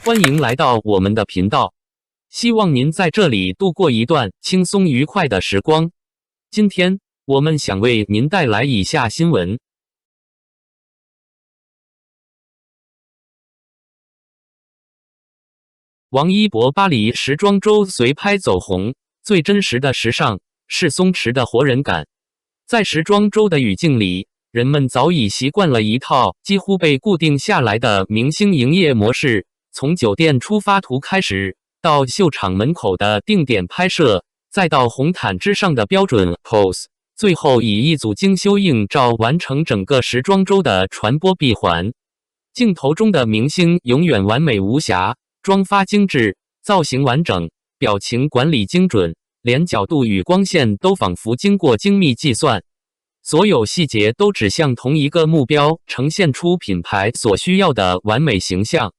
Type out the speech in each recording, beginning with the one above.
欢迎来到我们的频道，希望您在这里度过一段轻松愉快的时光。今天我们想为您带来以下新闻：王一博巴黎时装周随拍走红，最真实的时尚是松弛的活人感。在时装周的语境里，人们早已习惯了一套几乎被固定下来的明星营业模式。从酒店出发图开始，到秀场门口的定点拍摄，再到红毯之上的标准 pose， 最后以一组精修硬照完成整个时装周的传播闭环。镜头中的明星永远完美无瑕，妆发精致，造型完整，表情管理精准，连角度与光线都仿佛经过精密计算。所有细节都指向同一个目标，呈现出品牌所需要的完美形象。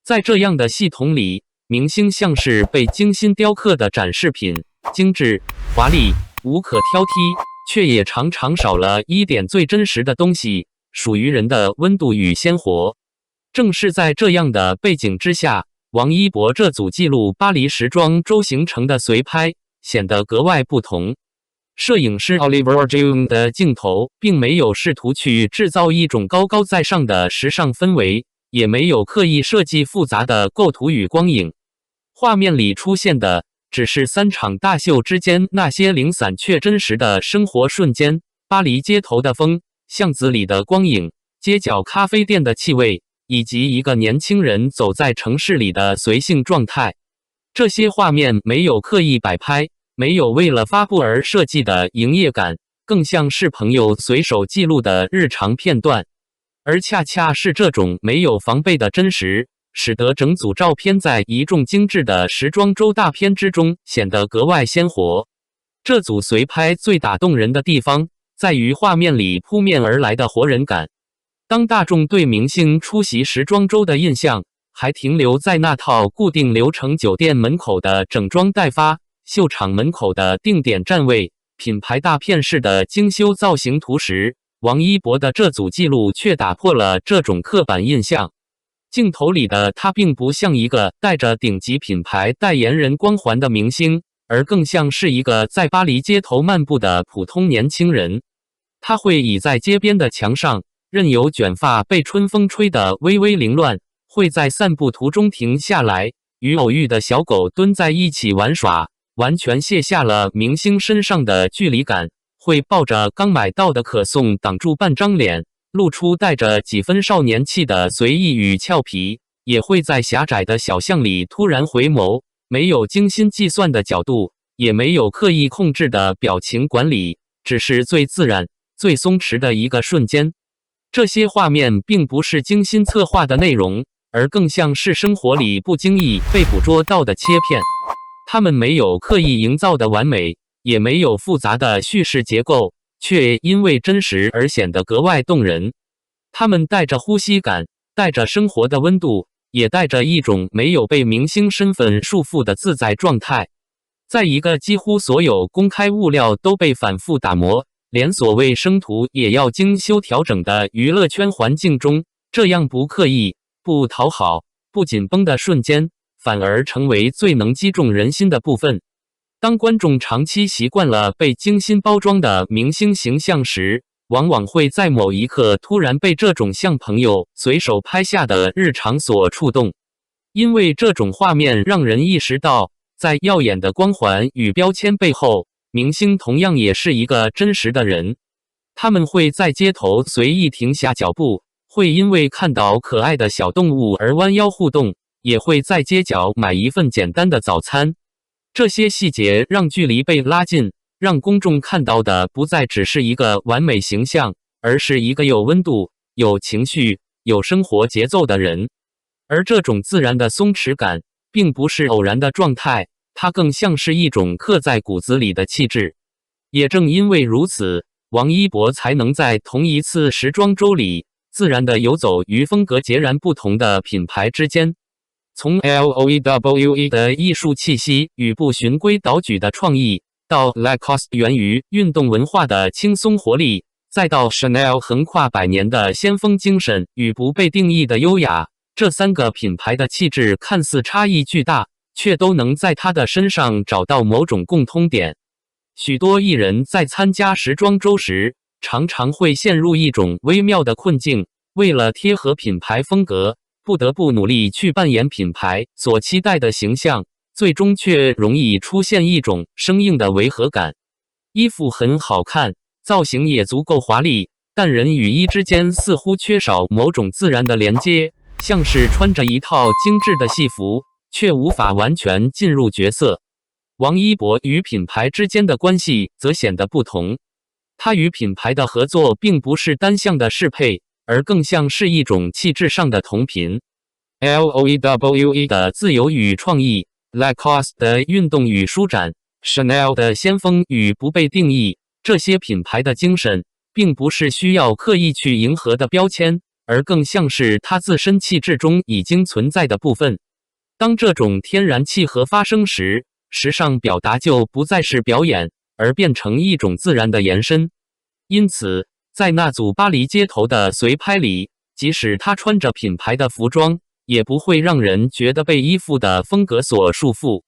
在这样的系统里，明星像是被精心雕刻的展示品，精致、华丽、无可挑剔，却也常常少了一点最真实的东西，属于人的温度与鲜活。正是在这样的背景之下，王一博这组记录巴黎时装周行程的随拍显得格外不同。摄影师 Oliver June 的镜头并没有试图去制造一种高高在上的时尚氛围，也没有刻意设计复杂的构图与光影，画面里出现的只是3场大秀之间那些零散却真实的生活瞬间，巴黎街头的风，巷子里的光影，街角咖啡店的气味，以及一个年轻人走在城市里的随性状态。这些画面没有刻意摆拍，没有为了发布而设计的营业感，更像是朋友随手记录的日常片段。而恰恰是这种没有防备的真实，使得整组照片在一众精致的时装周大片之中显得格外鲜活。这组随拍最打动人的地方，在于画面里扑面而来的活人感。当大众对明星出席时装周的印象还停留在那套固定流程酒店门口的整装待发、秀场门口的定点站位、品牌大片式的精修造型图时，王一博的这组记录却打破了这种刻板印象。镜头里的他并不像一个带着顶级品牌代言人光环的明星，而更像是一个在巴黎街头漫步的普通年轻人。他会倚在街边的墙上，任由卷发被春风吹得微微凌乱，会在散步途中停下来，与偶遇的小狗蹲在一起玩耍，完全卸下了明星身上的距离感。会抱着刚买到的可颂挡住半张脸，露出带着几分少年气的随意与俏皮，也会在狭窄的小巷里突然回眸，没有精心计算的角度，也没有刻意控制的表情管理，只是最自然、最松弛的一个瞬间。这些画面并不是精心策划的内容，而更像是生活里不经意被捕捉到的切片。它们没有刻意营造的完美，也没有复杂的叙事结构，却因为真实而显得格外动人。它们带着呼吸感，带着生活的温度，也带着一种没有被明星身份束缚的自在状态。在一个几乎所有公开物料都被反复打磨，连所谓生图也要精修调整的娱乐圈环境中，这样不刻意、不讨好、不紧绷的瞬间，反而成为最能击中人心的部分。当观众长期习惯了被精心包装的明星形象时，往往会在某一刻突然被这种像朋友随手拍下的日常所触动。因为这种画面让人意识到，在耀眼的光环与标签背后，明星同样也是一个真实的人。他们会在街头随意停下脚步，会因为看到可爱的小动物而弯腰互动，也会在街角买一份简单的早餐。这些细节让距离被拉近，让公众看到的不再只是一个完美形象，而是一个有温度、有情绪、有生活节奏的人。而这种自然的松弛感，并不是偶然的状态，它更像是一种刻在骨子里的气质。也正因为如此，王一博才能在同一次时装周里，自然地游走于风格截然不同的品牌之间。从 LOEWE 的艺术气息与不循规蹈矩的创意，到 Lacoste 源于运动文化的轻松活力，再到 Chanel 横跨100年的先锋精神与不被定义的优雅，这3个品牌的气质看似差异巨大，却都能在他的身上找到某种共通点。许多艺人在参加时装周时，常常会陷入一种微妙的困境，为了贴合品牌风格，不得不努力去扮演品牌所期待的形象，最终却容易出现一种生硬的违和感。衣服很好看，造型也足够华丽，但人与衣之间似乎缺少某种自然的连接，像是穿着一套精致的戏服，却无法完全进入角色。王一博与品牌之间的关系则显得不同，他与品牌的合作并不是单向的适配，而更像是一种气质上的同频。LOEWE 的自由与创意， Lacoste 的运动与舒展， Chanel 的先锋与不被定义，这些品牌的精神并不是需要刻意去迎合的标签，而更像是它自身气质中已经存在的部分。当这种天然契合发生时，时尚表达就不再是表演，而变成一种自然的延伸。因此，在那组巴黎街头的随拍里，即使他穿着品牌的服装，也不会让人觉得被衣服的风格所束缚。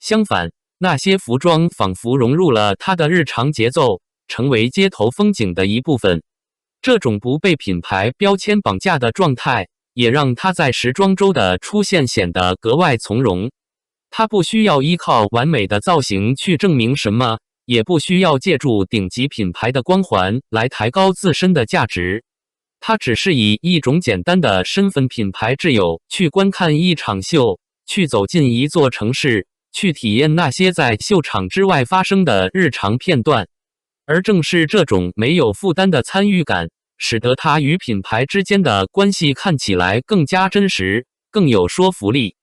相反，那些服装仿佛融入了他的日常节奏，成为街头风景的一部分。这种不被品牌标签绑架的状态，也让他在时装周的出现显得格外从容。他不需要依靠完美的造型去证明什么，也不需要借助顶级品牌的光环来抬高自身的价值。他只是以一种简单的身份品牌挚友去观看一场秀，去走进一座城市，去体验那些在秀场之外发生的日常片段。而正是这种没有负担的参与感，使得他与品牌之间的关系看起来更加真实，更有说服力。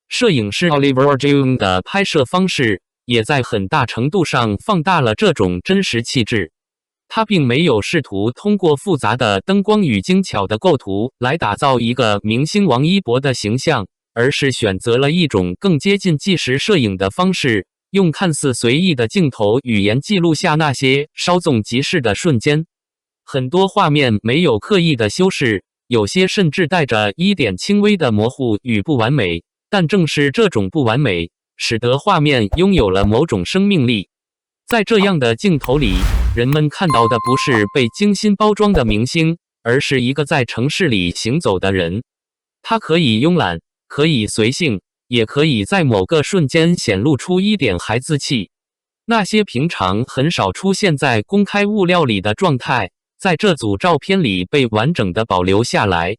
摄影师 Oliver June 的拍摄方式也在很大程度上放大了这种真实气质。他并没有试图通过复杂的灯光与精巧的构图来打造一个明星王一博的形象，而是选择了一种更接近纪实摄影的方式，用看似随意的镜头语言记录下那些稍纵即逝的瞬间。很多画面没有刻意的修饰，有些甚至带着一点轻微的模糊与不完美。但正是这种不完美，使得画面拥有了某种生命力。在这样的镜头里，人们看到的不是被精心包装的明星，而是一个在城市里行走的人。他可以慵懒，可以随性，也可以在某个瞬间显露出一点孩子气。那些平常很少出现在公开物料里的状态，在这组照片里被完整的保留下来。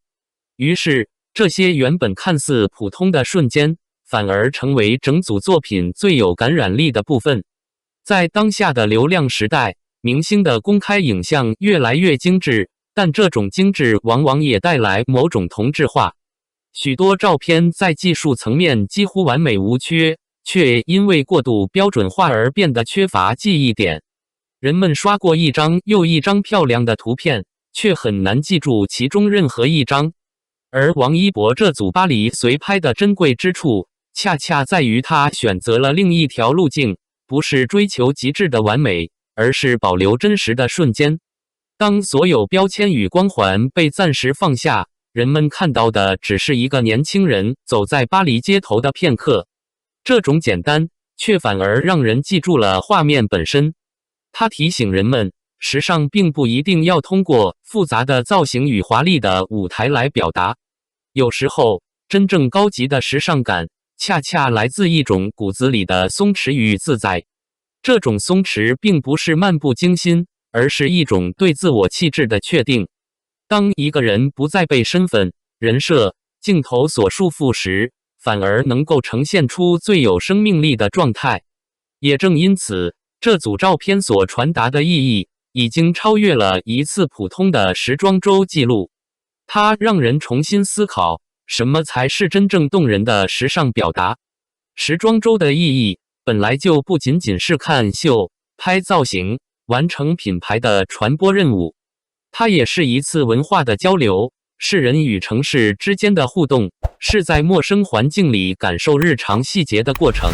于是，这些原本看似普通的瞬间，反而成为整组作品最有感染力的部分。在当下的流量时代，明星的公开影像越来越精致，但这种精致往往也带来某种同质化。许多照片在技术层面几乎完美无缺，却因为过度标准化而变得缺乏记忆点。人们刷过一张又一张漂亮的图片，却很难记住其中任何一张。而王一博这组巴黎随拍的珍贵之处，恰恰在于他选择了另一条路径，不是追求极致的完美，而是保留真实的瞬间。当所有标签与光环被暂时放下，人们看到的只是一个年轻人走在巴黎街头的片刻。这种简单，却反而让人记住了画面本身。它提醒人们，时尚并不一定要通过复杂的造型与华丽的舞台来表达。有时候，真正高级的时尚感，恰恰来自一种骨子里的松弛与自在。这种松弛并不是漫不经心，而是一种对自我气质的确定。当一个人不再被身份、人设、镜头所束缚时，反而能够呈现出最有生命力的状态。也正因此，这组照片所传达的意义，已经超越了一次普通的时装周记录。它让人重新思考，什么才是真正动人的时尚表达。时装周的意义，本来就不仅仅是看秀、拍造型、完成品牌的传播任务。它也是一次文化的交流，是人与城市之间的互动，是在陌生环境里感受日常细节的过程。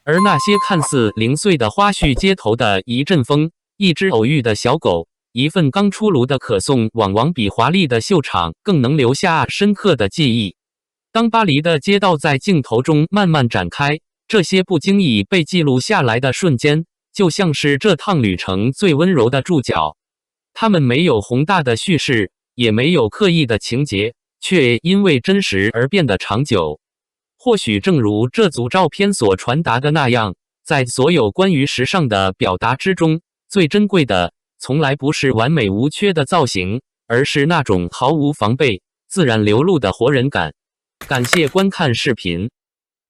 而那些看似零碎的花絮，街头的一阵风，一只偶遇的小狗，一份刚出炉的可颂，往往比华丽的秀场更能留下深刻的记忆。当巴黎的街道在镜头中慢慢展开，这些不经意被记录下来的瞬间，就像是这趟旅程最温柔的注脚。它们没有宏大的叙事，也没有刻意的情节，却因为真实而变得长久。或许正如这组照片所传达的那样，在所有关于时尚的表达之中，最珍贵的从来不是完美无缺的造型，而是那种毫无防备、自然流露的活人感。感谢观看视频。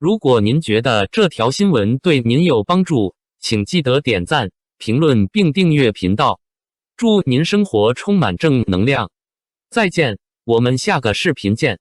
如果您觉得这条新闻对您有帮助，请记得点赞、评论并订阅频道。祝您生活充满正能量。再见，我们下个视频见。